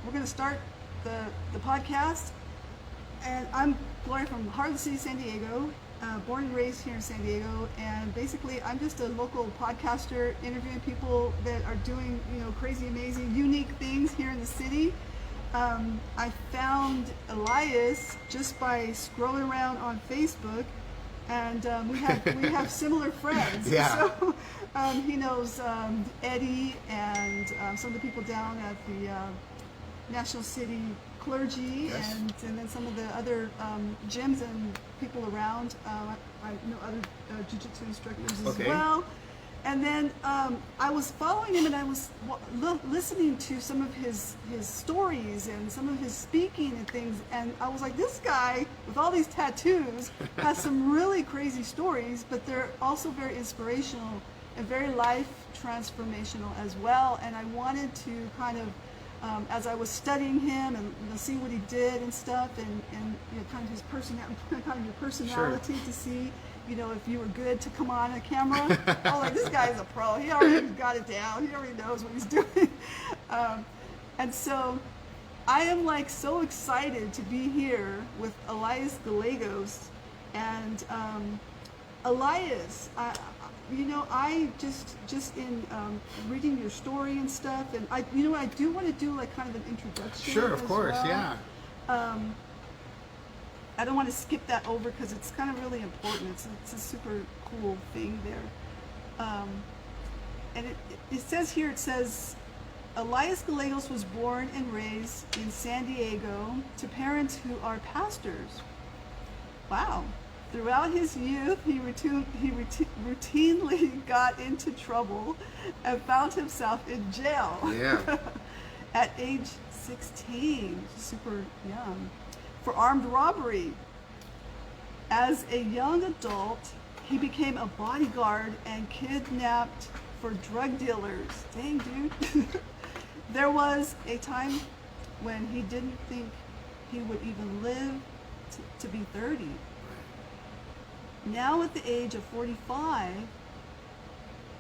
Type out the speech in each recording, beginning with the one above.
we're going to start the podcast. And I'm Gloria from Harlem City, San Diego, born and raised here in San Diego. And basically, I'm just a local podcaster interviewing people that are doing, crazy, amazing, unique things here in the city. I found Elias just by scrolling around on Facebook, and we have similar friends. Yeah. So he knows Eddie and some of the people down at the National City Clergy, Yes. and then some of the other gyms and people around. I know other jiu-jitsu instructors as Okay. well. And then I was following him, and I was listening to some of his stories and some of his speaking and things, and I was like, this guy with all these tattoos has some really crazy stories, but they're also very inspirational and very life transformational as well. And I wanted to kind of, as I was studying him and see what he did and stuff, and kind of his personality, kind of your personality, Sure. to see, if you were good to come on a camera. I was like, this guy's a pro. He already got it down. He already knows what he's doing. And so I am like so excited to be here with Elias Gallegos. And Elias, I just in reading your story and stuff, and I do want to do like kind of an introduction. Sure, of course, well. yeah. I don't want to skip that over because it's kind of really important. It's a super cool thing there. And it says here, Elias Gallegos was born and raised in San Diego to parents who are pastors. Wow. Throughout his youth, he routinely got into trouble and found himself in jail. Yeah. At age 16, super young, for armed robbery. As a young adult, he became a bodyguard and kidnapped for drug dealers. Dang, dude. There was a time when he didn't think he would even live to be 30. Now at the age of 45,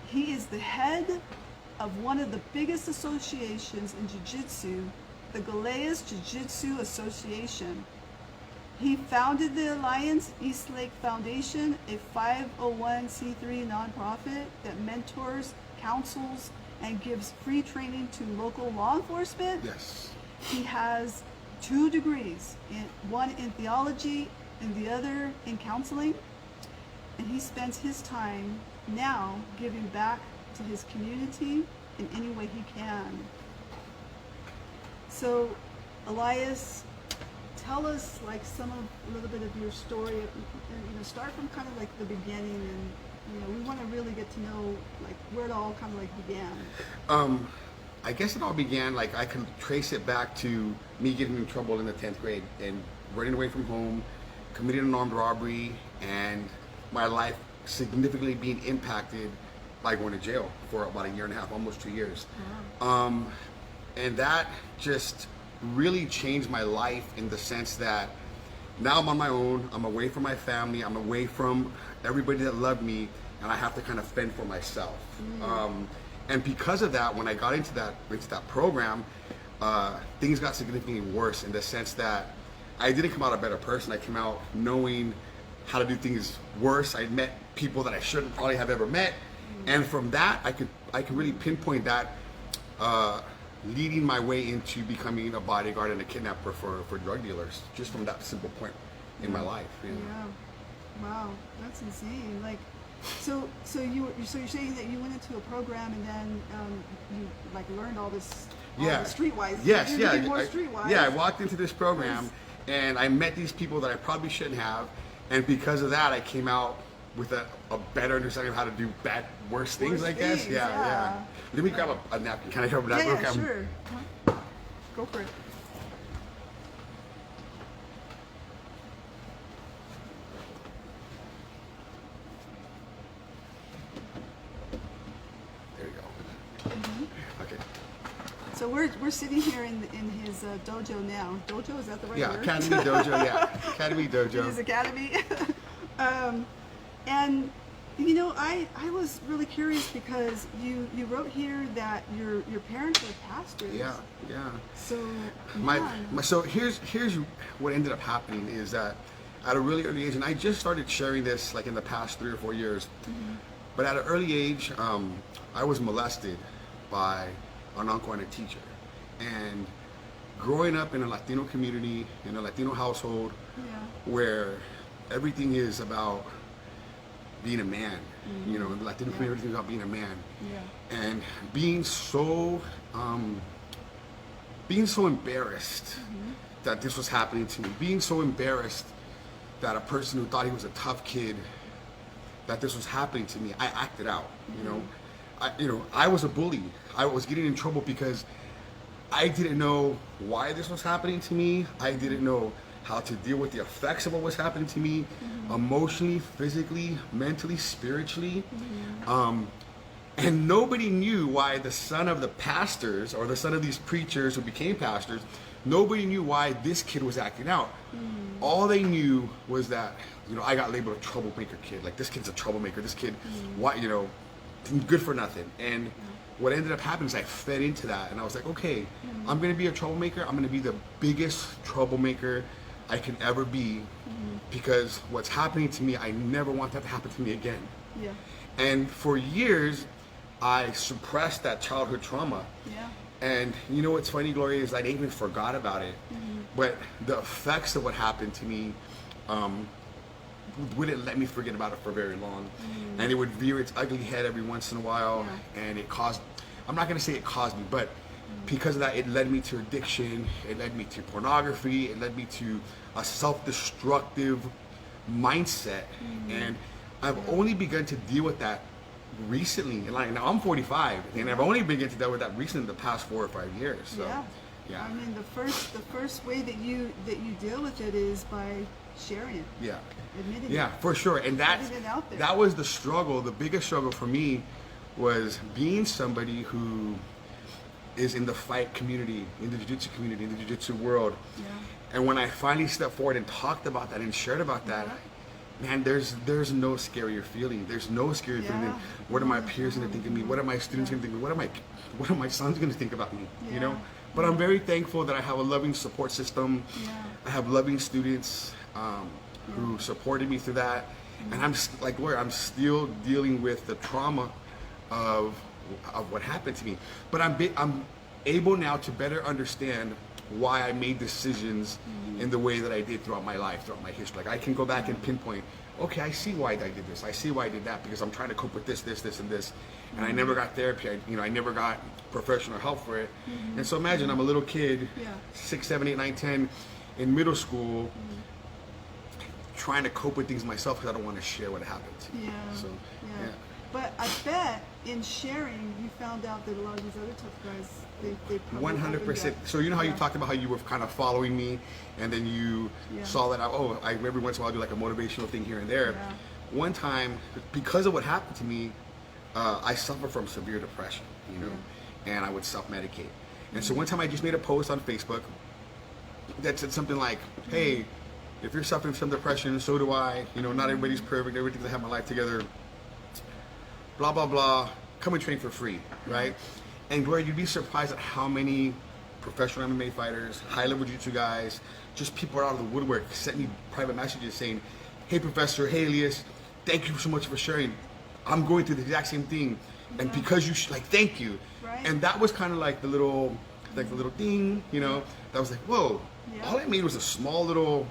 he is the head of one of the biggest associations in jiu-jitsu, the Alliance Jiu Jitsu Association. He founded the Alliance Eastlake Foundation, a 501c3 nonprofit that mentors, counsels, and gives free training to local law enforcement. Yes. He has 2 degrees, one in theology and the other in counseling. And he spends his time now giving back to his community in any way he can. So, Elias, tell us like a little bit of your story. Start from kind of like the beginning, and we want to really get to know like where it all kind of like began. I guess it all began, like I can trace it back to me getting in trouble in the 10th grade and running away from home, committing an armed robbery, and my life significantly being impacted by going to jail for about 1.5 years, almost 2 years. Wow. And that just really changed my life in the sense that now I'm on my own, I'm away from my family, I'm away from everybody that loved me, and I have to kind of fend for myself. And because of that, when I got into that program, things got significantly worse in the sense that I didn't come out a better person. I came out knowing how to do things worse. I met people that I shouldn't probably have ever met, and from that, I could really pinpoint that, leading my way into becoming a bodyguard and a kidnapper for drug dealers, just from that simple point in my life. Yeah. Wow, that's insane. Like, so you're saying that you went into a program and then you like learned all this, the streetwise. Yes, you're getting more streetwise. Yeah, I walked into this program and I met these people that I probably shouldn't have, and because of that, I came out with a better understanding of how to do worse things, I guess. Yeah. Let me grab a napkin. Can I grab a napkin? Yeah, sure. Go for it. There you go. Okay. So we're sitting here in his dojo now. Dojo, is that the right word? Yeah, Academy Dojo. Yeah, Academy Dojo. His academy. And You know, I was really curious because you wrote here that your parents were pastors. Yeah, yeah. So So here's what ended up happening is that at a really early age, and I just started sharing this like in the past 3 or 4 years, but at an early age, I was molested by an uncle and a teacher, and growing up in a Latino community, in a Latino household, where everything is about being a man, you know, in the Latino community, everything is about being a man, and being so embarrassed that this was happening to me, being so embarrassed that a person who thought he was a tough kid, that this was happening to me, I acted out. You know, I was a bully. I was getting in trouble because I didn't know why this was happening to me. I didn't know how to deal with the effects of what was happening to me, emotionally, physically, mentally, spiritually. And nobody knew why the son of the pastors, or the son of these preachers who became pastors, nobody knew why this kid was acting out. All they knew was that, you know, I got labeled a troublemaker kid. Like, this kid's a troublemaker. This kid, why, you know, good for nothing. And what ended up happening is I fed into that, and I was like, okay, I'm going to be a troublemaker. I'm going to be the biggest troublemaker I can ever be, because what's happening to me, I never want that to happen to me again. And for years, I suppressed that childhood trauma. And you know what's funny, Gloria, is I even forgot about it. But the effects of what happened to me wouldn't let me forget about it for very long. And it would rear its ugly head every once in a while. And it caused, I'm not going to say it caused me, but because of that, it led me to addiction. It led me to pornography. It led me to a self-destructive mindset. And I've only begun to deal with that recently. And like, now I'm 45, and I've only begun to deal with that recently in the past 4 or 5 years. So, I mean, the first way that you deal with it is by sharing it. Admitting it. For sure. And that was the struggle. The biggest struggle for me was being somebody who is in the fight community, in the jiu-jitsu community, in the jiu-jitsu world. And when I finally stepped forward and talked about that and shared about that, man, there's no scarier feeling. There's no scarier feeling than what are my peers going to think of me? What are my students going to think of me? What are my sons going to think about me? You know? But I'm very thankful that I have a loving support system. I have loving students who supported me through that. And I'm like, Gloria, I'm still dealing with the trauma of what happened to me. But I'm able now to better understand why I made decisions in the way that I did throughout my life, throughout my history. Like, I can go back and pinpoint, okay, I see why I did this. I see why I did that, because I'm trying to cope with this, and this. And I never got therapy. I never got professional help for it. And so imagine I'm a little kid, 6, 7, 8, 9, 10, in middle school, trying to cope with things myself because I don't want to share what happened to me. So, But I bet in sharing, you found out that a lot of these other tough guys, they probably 100%. So you know how you talked about how you were kind of following me, and then you saw that I every once in a while do like a motivational thing here and there. One time, because of what happened to me, I suffer from severe depression, you know, and I would self-medicate. And so one time I just made a post on Facebook that said something like, hey, if you're suffering from depression, so do I. You know, not everybody's perfect. Everybody thinks I have my life together. Blah, blah, blah. Come and train for free, right? And Gloria, you'd be surprised at how many professional MMA fighters, high-level jiu-jitsu guys, just people out of the woodwork sent me private messages saying, hey, Professor, hey, Elias, thank you so much for sharing. I'm going through the exact same thing. And because you, thank you. And that was kind of like the little ding, you know, that was like, whoa. All I made was a small little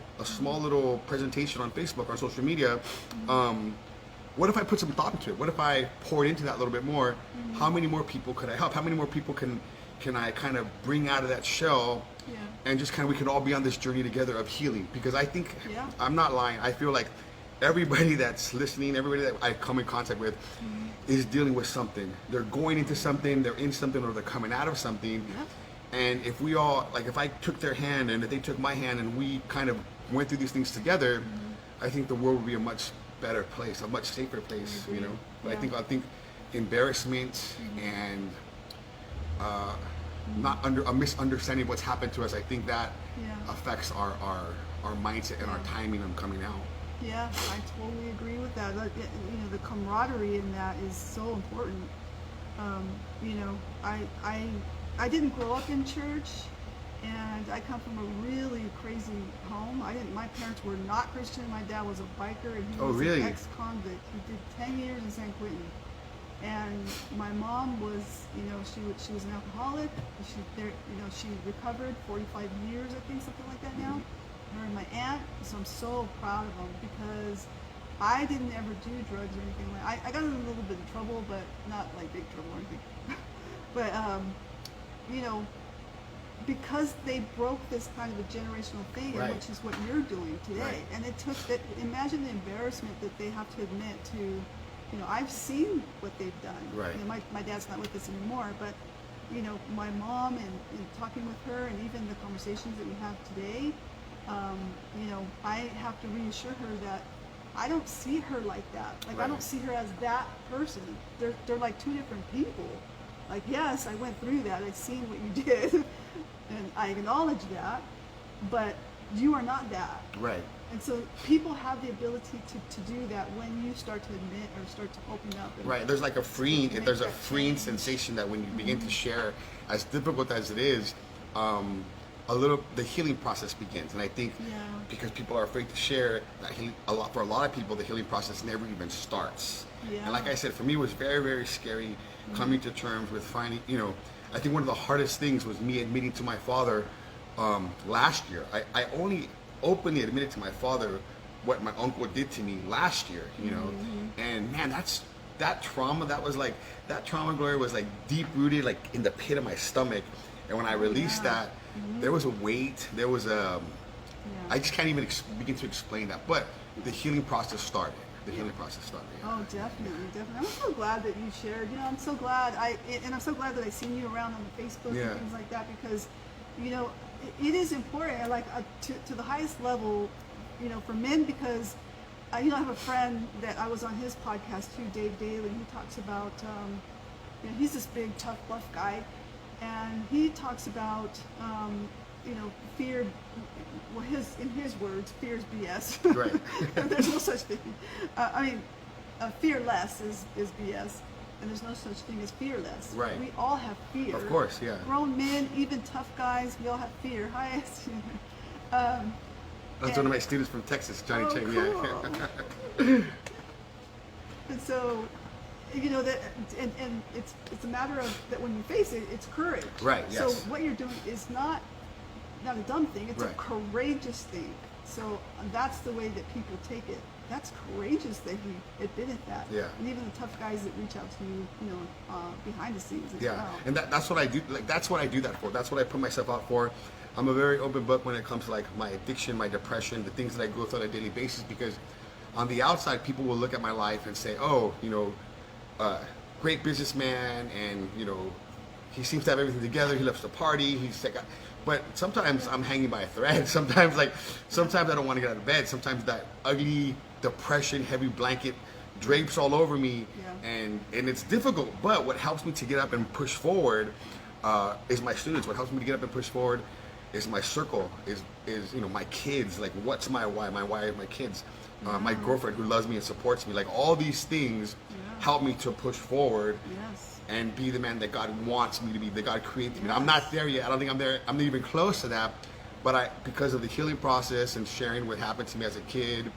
presentation on Facebook or social media. What if I put some thought into it? What if I poured into that a little bit more? How many more people could I help? How many more people can I kind of bring out of that shell? And just kind of, we can all be on this journey together of healing. Because I think, I'm not lying, I feel like everybody that's listening, everybody that I come in contact with is dealing with something. They're going into something, they're in something, or they're coming out of something. And if we all, like, if I took their hand and if they took my hand and we kind of went through these things together, I think the world would be a much better place, a much safer place, you know. But I think embarrassment and a misunderstanding of what's happened to us, I think that affects our mindset and our timing on coming out. Yeah, I totally agree with that. You know, the camaraderie in that is so important. You know, I didn't grow up in church, and I come from a really crazy home. My parents were not Christian. My dad was a biker, and he Oh, was really? an ex-convict. He did 10 years in San Quentin. And my mom was, you know, she was an alcoholic. She recovered 45 years, I think, something like that now. Her and my aunt. So I'm so proud of them because I didn't ever do drugs or anything like. I got in a little bit of trouble, but not like big trouble or anything. But you know, because they broke this kind of a generational thing, Right. which is what you're doing today. Right. And it took that. Imagine the embarrassment that they have to admit to. You know, I've seen what they've done. Right. You know, my dad's not with us anymore, but you know, my mom and talking with her, and even the conversations that we have today, you know, I have to reassure her that I don't see her like that. Like, Right. I don't see her as that person. They're like two different people. Like, yes, I went through that. I've seen what you did, and I acknowledge that, but you are not that. Right. And so people have the ability to do that when you start to admit or start to open up. And Right. There's like a freeing. make There's a that freeing change. sensation that when you begin to share, as difficult as it is, the healing process begins. And I think Yeah. because people are afraid to share, that for a lot of people, the healing process never even starts. Yeah. And like I said, for me, it was very, very scary coming to terms with finding. You know, I think one of the hardest things was me admitting to my father last year. I only openly admitted to my father what my uncle did to me last year, you know. And man, that trauma, that trauma, Gloria, was like deep rooted, like in the pit of my stomach. And when I released that, there was a weight, there was I just can't even begin to explain that. But the healing process started. The healing process started. Yeah. Oh, definitely. I'm so glad that you shared. You know, I'm so glad I'm so glad that I seen you around on the Facebook Yeah. and things like that, because, you know, it is important. Like to the highest level, you know, for men, because you know, I have a friend that I was on his podcast too, Dave Daly. He talks about, you know, he's this big, tough, buff guy, and he talks about, you know, fear. Well, in his words, fear is BS. Right. There's no such thing. I mean, fearless is BS, and there's no such thing as fearless. Right. We all have fear. Of course, yeah. Grown men, even tough guys, we all have fear. Hi. That's one of my students from Texas, Johnny Oh, Chang. cool. Yeah. And so, you know, that, and it's a matter of that when you face it, it's courage. Right, So yes. what you're doing is not a dumb thing. It's Right. a courageous thing. So that's the way that people take it. That's courageous that he admitted that. Yeah. And even the tough guys that reach out to you, you know, behind the scenes as Yeah, well. and that's what I do. Like, that's what I do that for. That's what I put myself out for. I'm a very open book when it comes to like my addiction, my depression, the things that I go through on a daily basis. Because on the outside, people will look at my life and say, "Oh, you know, great businessman, and you know, he seems to have everything together. He loves to party. He's like." But sometimes I'm hanging by a thread. Sometimes I don't want to get out of bed. Sometimes that ugly depression, heavy blanket drapes all over me, Yeah. and it's difficult. But what helps me to get up and push forward is my students. What helps me to get up and push forward is my circle, is you know, my kids. Like, what's my why? My why is my kids. My girlfriend who loves me and supports me. Like, all these things help me to push forward. Yes. And be the man that God wants me to be, that God created me. I'm not there yet. I don't think I'm there. I'm not even close to that. But because of the healing process and sharing what happened to me as a kid,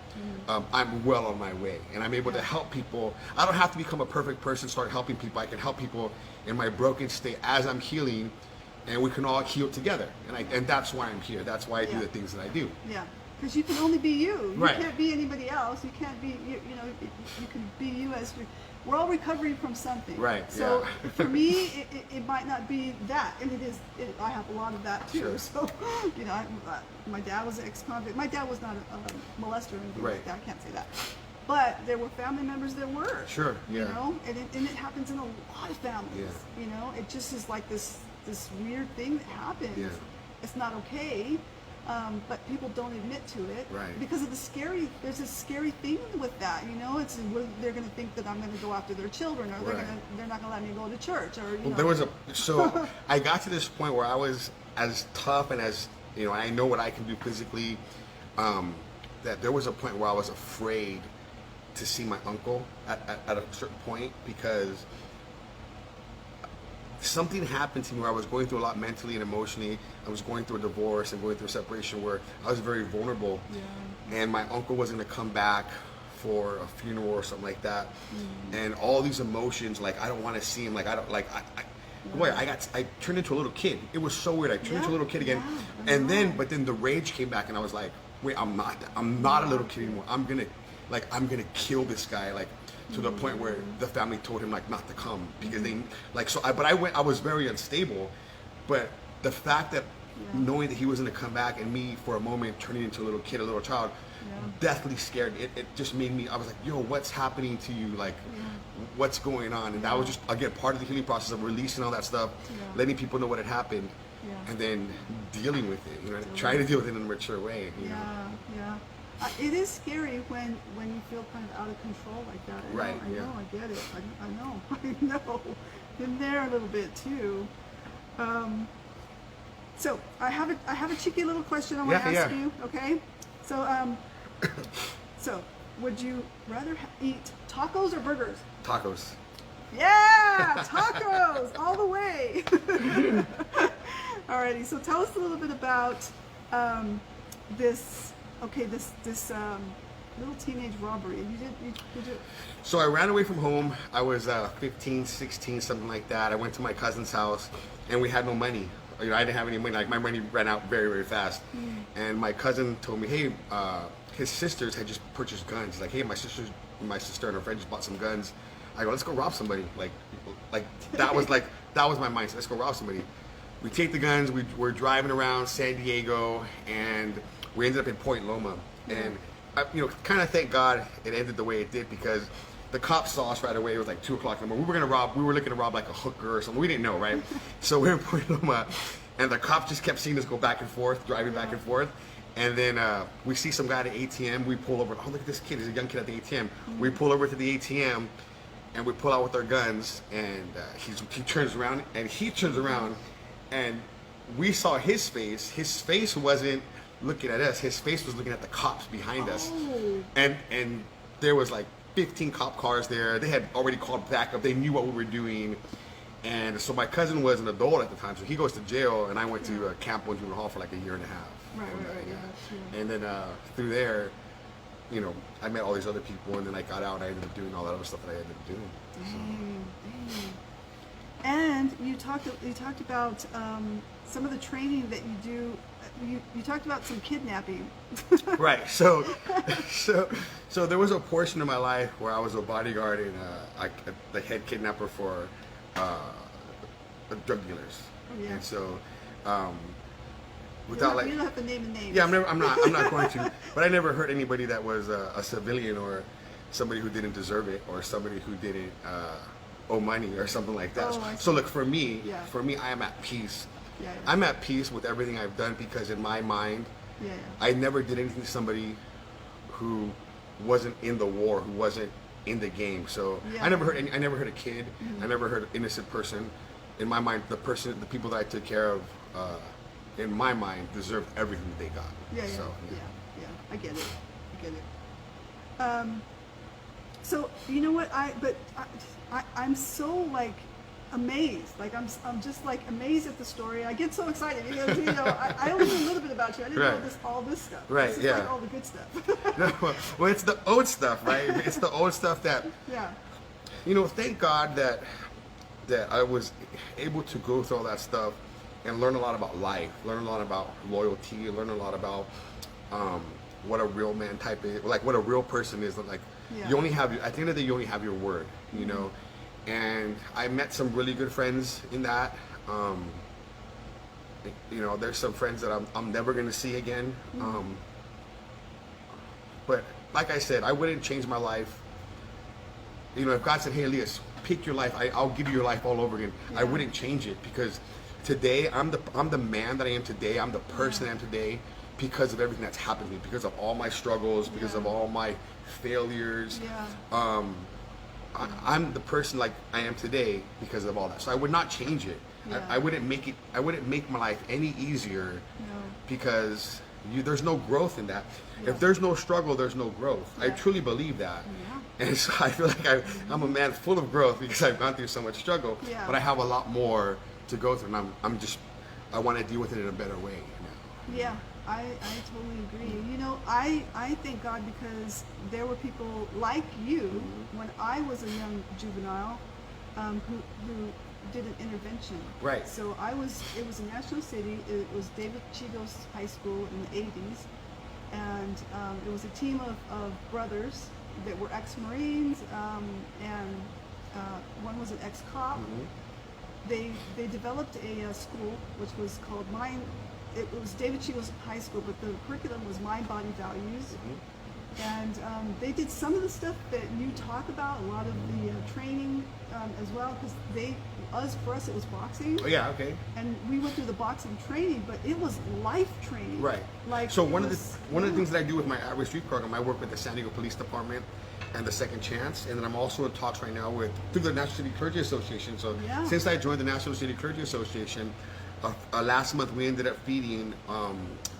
I'm well on my way. And I'm able to help people. I don't have to become a perfect person, start helping people. I can help people in my broken state as I'm healing, and we can all heal together. And that's why I'm here. That's why I do the things that I do. Yeah. Because you can only be you. You Right. can't be anybody else. You can't be, you know, you can be you as you. We're all recovering from something. Right, So yeah. for me, it might not be that. And it is, I have a lot of that too. Sure. So, you know, my dad was an ex-convict. My dad was not a molester or anything Right. like that. I can't say that. But there were family members that were. Sure, You yeah. know, and it happens in a lot of families. Yeah. You know, it just is like this weird thing that happens. Yeah. It's not okay. But people don't admit to it Right. because of there's a scary thing with that, you know. They're going to think that I'm going to go after their children, or Right. they're not going to let me go to church, or you Well, know. there was so I got to this point where I was as tough and as, you know, I know what I can do physically. that there was a point where I was afraid to see my uncle at a certain point, because something happened to me where I was going through a lot mentally and emotionally. I was going through a divorce and going through a separation where I was very vulnerable. Yeah. And my uncle was going to come back for a funeral or something like that. And all these emotions, like, I don't want to see him. Like, I don't, like, I turned into a little kid. It was so weird. I turned into a little kid again. And then, but then the rage came back, and I was like, wait, I'm not a little kid anymore. I'm gonna kill this guy. Like, to the point where the family told him, like, not to come, because they, like, so I was very unstable, but the fact that knowing that he was going to come back, and me for a moment turning into a little kid, a little child, deathly scared me. It just made me, I was like, yo, what's happening to you? Like, what's going on? And that was just, again, part of the healing process of releasing all that stuff, letting people know what had happened, and then dealing with it, you know, trying to deal with it in a mature way. You know? It is scary when you feel kind of out of control like that. I know, I get it. I know. Been there a little bit too. So I have a cheeky little question I want to ask you. Okay. So so would you rather eat tacos or burgers? Tacos. Yeah, tacos all the way. Alrighty. So tell us a little bit about this. Okay, this little teenage robbery. You did. So I ran away from home. I was 15, 16, something like that. I went to my cousin's house, and we had no money. You know, I didn't have any money. Like, my money ran out very, very fast. And my cousin told me, hey, his sisters had just purchased guns. He's like, hey, my sister and her friend just bought some guns. I go, let's go rob somebody. Like that was my mindset. Let's go rob somebody. We take the guns. We're driving around San Diego, and we ended up in Point Loma. And you know, kind of thank God it ended the way it did, because the cops saw us right away. It was like 2 o'clock in the morning. We were looking to rob like a hooker or something. We didn't know, right? So we're in Point Loma, and the cops just kept seeing us go back and forth, driving back and forth. And then we see some guy at the ATM. We pull over. Oh, look at this kid. He's a young kid at the ATM. We pull over to the ATM, and we pull out with our guns. And he turns around, and we saw his face. His face wasn't looking at us. His face was looking at the cops behind us. And there was like 15 cop cars there. They had already called backup. They knew what we were doing. And so my cousin was an adult at the time, so he goes to jail, and I went to Camp One Juvenile Hall for like a year and a half. Right. And then through there, you know, I met all these other people, and then I got out, and I ended up doing all that other stuff that I ended up doing. Dang. And you talked about some of the training that you do. You talked about some kidnapping. Right. So there was a portion of my life where I was a bodyguard and the head kidnapper for drug dealers. And so without you don't have to name the names. Yeah, I'm not going to. But I never hurt anybody that was a civilian, or somebody who didn't deserve it, or somebody who didn't owe money or something like that. So look, for me, I am at peace. I'm at peace with everything I've done, because in my mind, I never did anything to somebody who wasn't in the war, who wasn't in the game. So I never hurt a kid. I never hurt an innocent person. In my mind, the people that I took care of, in my mind, deserved everything that they got. I get it. So you know what? I'm so like amazed. Like I'm just like amazed at the story. I get so excited because I only know a little bit about you. I didn't know all this stuff. Right. This is like all the good stuff. Well, it's the old stuff, right? It's the old stuff that. You know, thank God that I was able to go through all that stuff and learn a lot about life, learn a lot about loyalty, learn a lot about what a real man type is, like what a real person is. Like you only have, at the end of the day, you only have your word, you know. And I met some really good friends in that. You know, there's some friends that I'm never gonna see again. But like I said, I wouldn't change my life. You know, if God said, "Hey, Elias, pick your life. I'll give you your life all over again," I wouldn't change it, because today I'm the man that I am today. I'm the person I am today because of everything that's happened to me, because of all my struggles, because of all my failures. I'm the person like I am today because of all that. So I would not change it. I wouldn't make my life any easier because there's no growth in that. Yeah. If there's no struggle, there's no growth. I Yeah. truly believe that. Yeah. And so I feel like I'm a man full of growth because I've gone through so much struggle, Yeah. but I have a lot more to go through, and I want to deal with it in a better way now. Yeah, I totally agree. You know, I thank God because there were people like you when I was a young juvenile who did an intervention. Right. So it was in National City. It was David Chigos High School in the 80s. And it was a team of brothers that were ex-Marines, and one was an ex-cop. They developed a school which was called it was David Chigos High School, but the curriculum was Mind, Body, Values. And they did some of the stuff that you talk about, a lot of the training as well, because for us it was boxing. Oh yeah, okay. And we went through the boxing training, but it was life training. Right. Like so one of the things that I do with my At-Risk Street program, I work with the San Diego Police Department and the Second Chance, and then I'm also in talks right now through the National City Clergy Association. So Yeah. since I joined the National City Clergy Association, last month we ended up feeding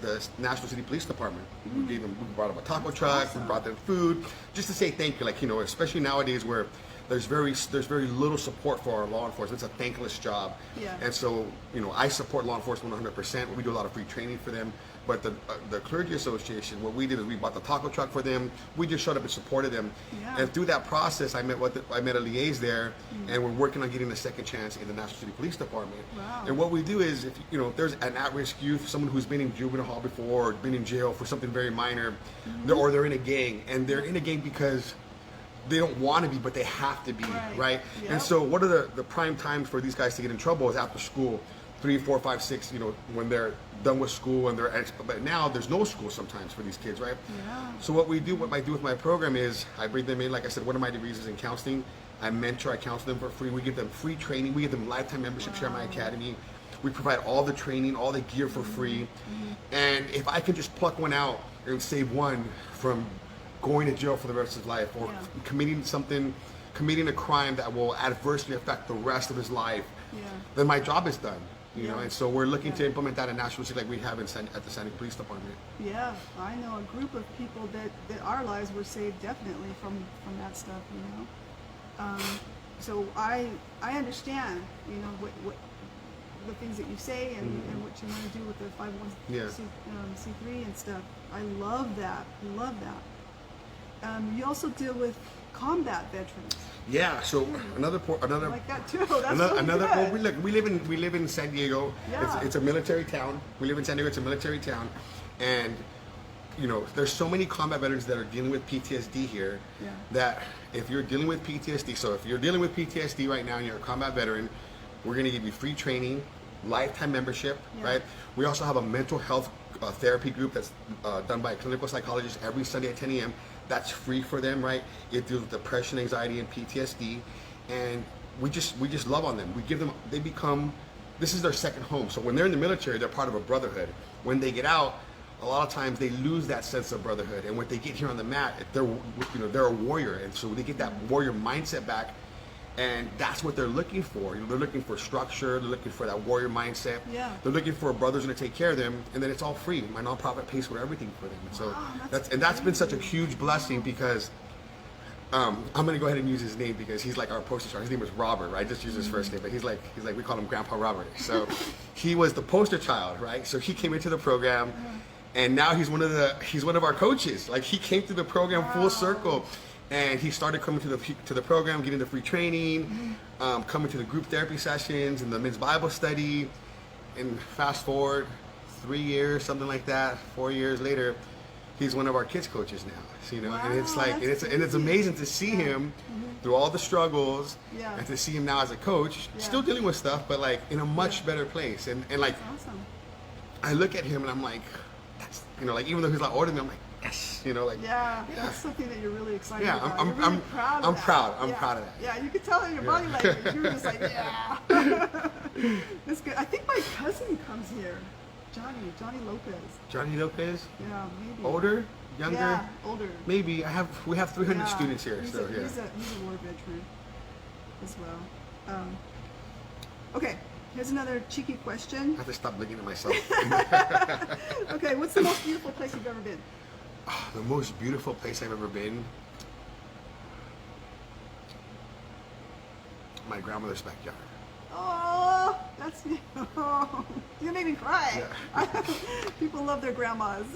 the National City Police Department. We brought them a taco truck, awesome. we brought them food, just to say thank you. Like, you know, especially nowadays where there's very little support for our law enforcement. It's a thankless job. Yeah. And so, you know, I support law enforcement 100%. We do a lot of free training for them. But the Clergy Association, what we did is we bought the taco truck for them. We just showed up and supported them. Yeah. And through that process, I met Elias there, and we're working on getting a second chance in the National City Police Department. Wow. And what we do is, if you know, if there's an at-risk youth, someone who's been in juvenile hall before, or been in jail for something very minor, or they're in a gang, and they're in a gang because they don't want to be, but they have to be, right? Yep. And so what are the prime times for these guys to get in trouble is after school, 3, 4, 5, 6, you know, when they're done with school and but now there's no school sometimes for these kids, right? Yeah. So what I do with my program is I bring them in, like I said, one of my degrees is in counseling. I mentor, I counsel them for free. We give them free training. We give them lifetime membership share my academy. We provide all the training, all the gear for free. And if I can just pluck one out and save one from going to jail for the rest of his life, or committing a crime that will adversely affect the rest of his life, then my job is done. You know, and so we're looking to implement that in National City like we have at the San Diego Police Department. Yeah, I know a group of people that our lives were saved definitely from that stuff, you know. So I understand, you know, what the things that you say and what you want to do with the 501c3 and stuff. I love that. You also deal with combat veterans. Yeah, so another I like that too. That's another. Well, we live in San Diego. Yeah. It's a military town. We live in San Diego. It's a military town, and you know, there's so many combat veterans that are dealing with PTSD here. Yeah. That if you're dealing with PTSD, so if you're dealing with PTSD right now and you're a combat veteran, we're going to give you free training, lifetime membership, right? We also have a mental health therapy group that's done by a clinical psychologist every Sunday at 10 a.m. That's free for them, right? It deals with depression, anxiety, and PTSD, and we just love on them. We give them, this is their second home. So when they're in the military, they're part of a brotherhood. When they get out, a lot of times they lose that sense of brotherhood, and when they get here on the mat, they're a warrior, and so they get that warrior mindset back. And that's what they're looking for. You know, they're looking for structure. They're looking for that warrior mindset. Yeah. They're looking for brothers going to take care of them, and then it's all free. My nonprofit pays for everything for them. And so that's been such a huge blessing because I'm going to go ahead and use his name because he's like our poster child. His name is Robert, right? Just use his first name, but he's like we call him Grandpa Robert. So he was the poster child, right? So he came into the program, and now he's one of our coaches. Like he came through the program full circle. And he started coming to the program, getting the free training, coming to the group therapy sessions and the men's Bible study. And fast forward 3 years, something like that, 4 years later, he's one of our kids coaches now. So, you know, and it's like, and it's amazing to see him through all the struggles, and to see him now as a coach, still dealing with stuff, but like in a much better place. And like, Awesome. I look at him and I'm like, that's, you know, like even though he's a lot older than me, I'm like, yes, you know, like that's something that you're really excited about. I'm You're really proud of that. I'm proud of that. Yeah, you could tell in your body language. You were just like, yeah. That's good. I think my cousin comes here. Johnny Lopez. Johnny Lopez? Yeah, maybe. Older? Younger? Yeah, older. Maybe. We have 300 students here. He's So a war veteran as well. Okay, Here's another cheeky question. I have to stop looking at myself. Okay, what's the most beautiful place you've ever been? The most beautiful place I've ever been? My grandmother's backyard. Oh, that's oh, you made me cry. Yeah. People love their grandmas.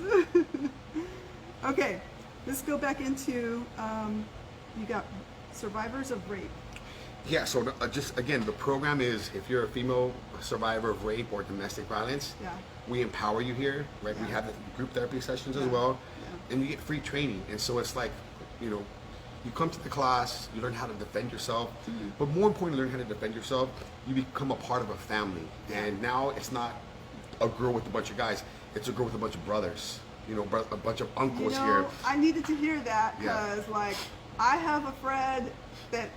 Okay, let's go back into you got survivors of rape. Yeah, so just again, the program is if you're a female survivor of rape or domestic violence, Yeah. we empower you here, right? We Yeah. have the group therapy sessions as Yeah. well, Yeah. and you get free training. And so it's like, you know, you come to the class, you learn how to defend yourself, but more importantly, learn how to defend yourself. You become a part of a family, and now it's not a girl with a bunch of guys; it's a girl with a bunch of brothers. You know, a bunch of uncles You know, here. I needed to hear that Yeah. because, like, I have a friend that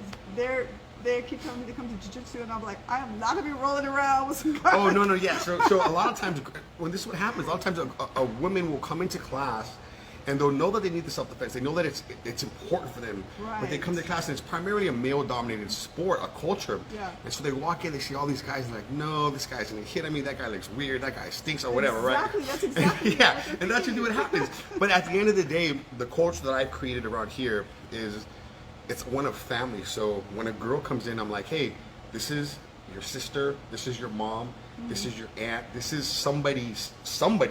they keep telling me to come to jiu-jitsu, and I'm like, I am not gonna be rolling around with some guys. Oh no, yeah. So a lot of times when this is what happens, a lot of times a woman will come into class and they'll know that they need the self-defense. They know that it's important for them. But they come to class and it's primarily a male-dominated sport, a culture. Yeah. And so they walk in, they see all these guys, and they're like, no, this guy's gonna hit on me. That guy looks weird. That guy stinks, or whatever, Exactly, right? that's exactly Yeah, what and that's usually what happens. But at the end of the day, the culture that I've created around here is it's one of family. So when a girl comes in, I'm like, hey, this is your sister, this is your mom, this is your aunt, this is somebody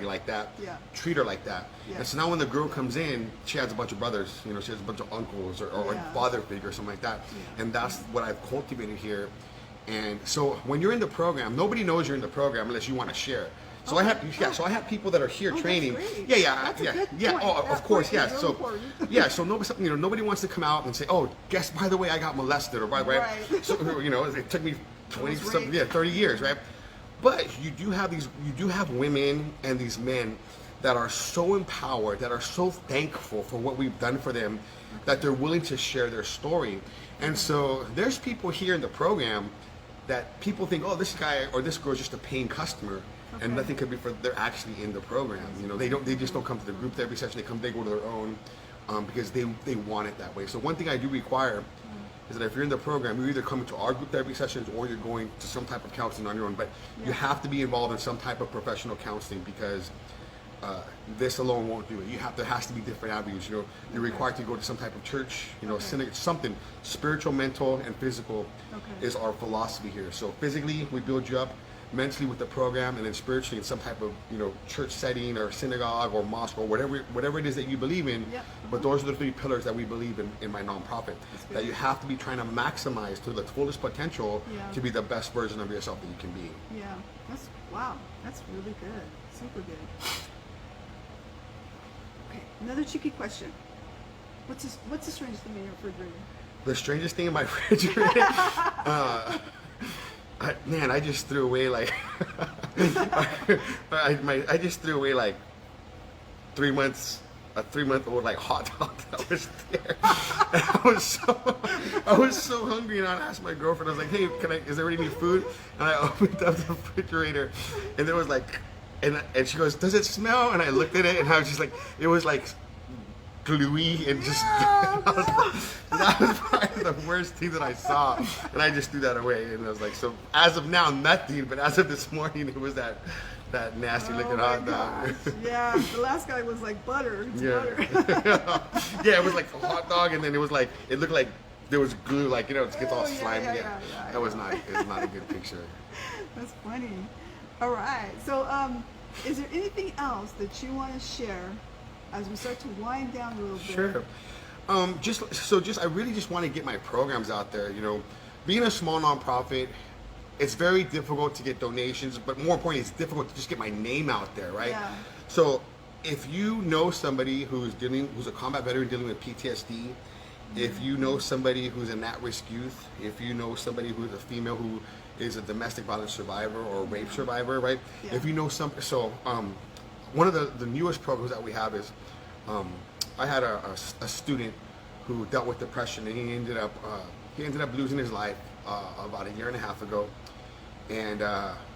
like that. Yeah. Treat her like that. Yeah. And so now when the girl comes in, she has a bunch of brothers, you know, she has a bunch of uncles or Yeah. a father figure or something like that. Yeah. And that's what I've cultivated here. And so when you're in the program, nobody knows you're in the program unless you want to share. So I have people that are here that's training. great. Yeah. That's a good point. Oh, That of course, point is yeah. real So important. yeah, so nobody wants to come out and say, oh, guess by the way, I got molested, or by the way, Right. so you know, it took me 30 years, right? But you do have women and these men that are so empowered, that are so thankful for what we've done for them, that they're willing to share their story. And so there's people here in the program that people think, oh, this guy or this girl is just a paying customer, and nothing could be for. They're actually in the program. You know, they just don't come to the group therapy session. They go to their own because they want it that way. So one thing I do require is that if you're in the program, you're either coming to our group therapy sessions or you're going to some type of counseling on your own. But you have to be involved in some type of professional counseling because this alone won't do it. There has to be different avenues. You know, you're required to go to some type of church, you know, synagogue, something spiritual, mental, and physical is our philosophy here. So physically, we build you up. Mentally with the program, and then spiritually in some type of, you know, church setting or synagogue or mosque or whatever it is that you believe in. Yep. But those are the 3 pillars that we believe in my nonprofit. That you have to be trying to maximize to the fullest potential to be the best version of yourself that you can be. Yeah, wow, that's really good, super good. Okay, another cheeky question. What's the strangest thing in your refrigerator? The strangest thing in my refrigerator, I just threw away like I just threw away like 3 months. A 3-month-old like hot dog that was there. And I was so hungry, and I asked my girlfriend. I was like, "Hey, is there any food?" And I opened up the refrigerator, and there was like, and she goes, "Does it smell?" And I looked at it, and I was just like, it was like gluey and just that was probably the worst thing that I saw, and I just threw that away. And I was like, so as of now, nothing, but as of this morning, it was that nasty looking hot dog. Yeah, the last guy was like butter. It's butter. Yeah, it was like a hot dog, and then it looked like there was glue, like, you know, it gets all slimy. Yeah, That was not a good picture. That's funny. All right, so is there anything else that you want to share as we start to wind down a little bit? Sure. I really just want to get my programs out there. You know, being a small nonprofit, it's very difficult to get donations, but more importantly, it's difficult to just get my name out there, right? Yeah. So if you know somebody who's a combat veteran dealing with PTSD, if you know somebody who's an at-risk youth, if you know somebody who's a female who is a domestic violence survivor or a rape survivor, right? Yeah. If you know one of the newest programs that we have is, I had a student who dealt with depression, and he ended up losing his life about 1.5 years ago. And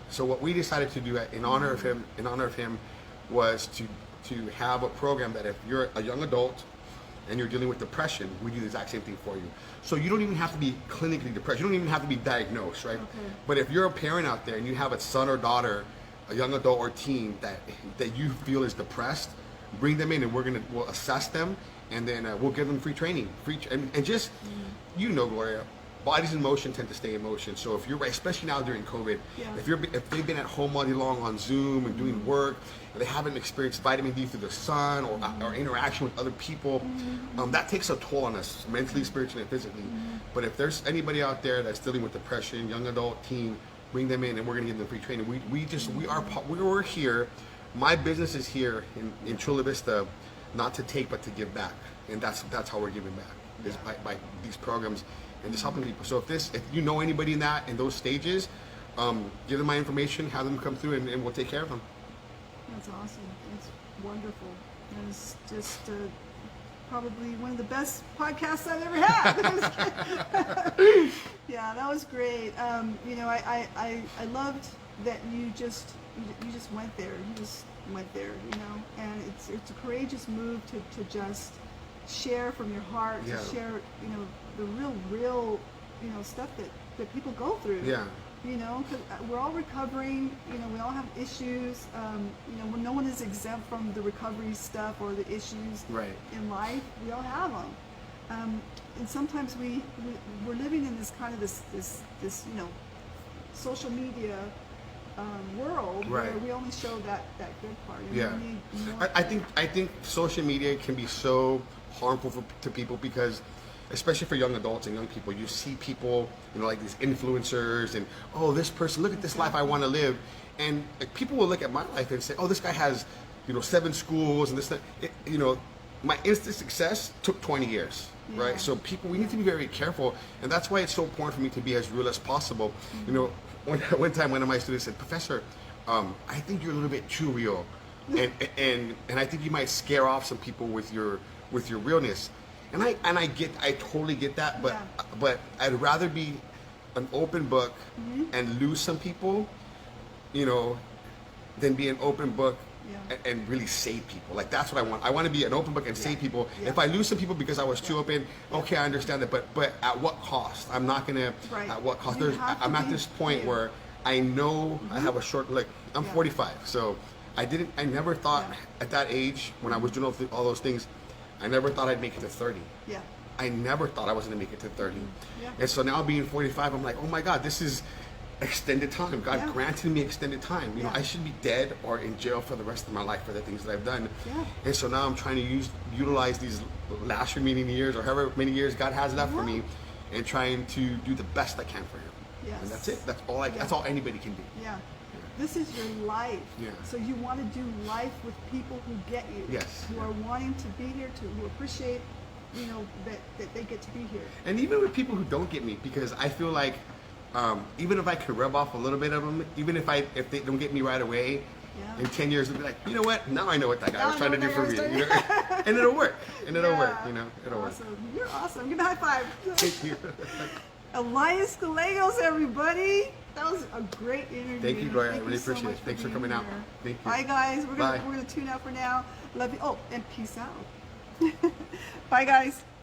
so what we decided to do in honor of him was to have a program that if you're a young adult and you're dealing with depression, we do the exact same thing for you. So you don't even have to be clinically depressed. You don't even have to be diagnosed, right? Okay. But if you're a parent out there and you have a son or daughter, a young adult or teen that you feel is depressed, bring them in and we'll assess them, and then we'll give them free training, and just you know, Gloria, bodies in motion tend to stay in motion. So if you're, especially now during COVID, Yeah. if they've been at home all day long on Zoom and doing work, and they haven't experienced vitamin D through the sun or interaction with other people, that takes a toll on us mentally, spiritually, and physically. But if there's anybody out there that's dealing with depression, young adult, teen, bring them in and we're gonna give them free training. We're here. My business is here in Chula Vista, not to take but to give back, and that's how we're giving back, is by these programs and just helping people. So if you know anybody in those stages, give them my information, have them come through, and we'll take care of them. That's awesome. That's wonderful. And it's just probably one of the best podcasts I've ever had. Yeah, that was great. You know, I loved that you just went there. You just went there, you know, and it's a courageous move to just share from your heart, Yeah. to share, you know, the real, you know, stuff that people go through. Yeah. You know, because we're all recovering. You know, we all have issues. You know, no one is exempt from the recovery stuff or the issues Right. in life. We all have them, and sometimes we're living in this kind of this you know, social media world where Right. we only show that good part. And Yeah. we need more. I think social media can be so harmful to people because, especially for young adults and young people, you see people, you know, like these influencers and, oh, this person, look at this life I want to live. And like, people will look at my life and say, oh, this guy has, you know, 7 schools and this, that. You know, my instant success took 20 years, Yeah. right? So we need to be very careful. And that's why it's so important for me to be as real as possible. You know, one time one of my students said, Professor, I think you're a little bit too real. And I think you might scare off some people with your realness. And I totally get that, but Yeah. but I'd rather be an open book and lose some people, you know, than be an open book Yeah. and really save people. Like that's what I want. I want to be an open book and save people. Yeah. If I lose some people because I was too open, okay, I understand that. But at what cost? I'm not gonna. Right. At what cost? You have to I'm at be this point you. where I know I have a short. Like I'm Yeah. 45, so I never thought Yeah. at that age when I was doing all those things, I never thought I'd make it to 30. Yeah. I never thought I was going to make it to 30. Yeah. And so now being 45, I'm like, oh my God, this is extended time. God Yeah. granted me extended time. You know, Yeah. I should be dead or in jail for the rest of my life for the things that I've done. Yeah. And so now I'm trying to utilize these last remaining years or however many years God has left for Yeah. me, and trying to do the best I can for Him. Yes. And that's it. That's all. Yeah. That's all anybody can do. Yeah. This is your life. Yeah. So you want to do life with people who get you. Yes. Who are wanting to be here, who appreciate, you know, that they get to be here. And even with people who don't get me, because I feel like even if I could rub off a little bit of them, even if they don't get me right away, Yeah. in 10 years they'll be like, you know what? Now I know what that guy Now was I trying to know do what for that me. guy was You know? And it'll work. And it'll work. Yeah. You know, it'll work. Awesome. You're awesome. Give me a high five. Thank you. Elias Gallegos, everybody. That was a great interview. Thank you, Gloria. I Thank really you so appreciate much it. Thanks for being coming out. here. Thank you. Bye, guys. We're Bye. gonna tune out for now. Love you. Oh, and peace out. Bye, guys.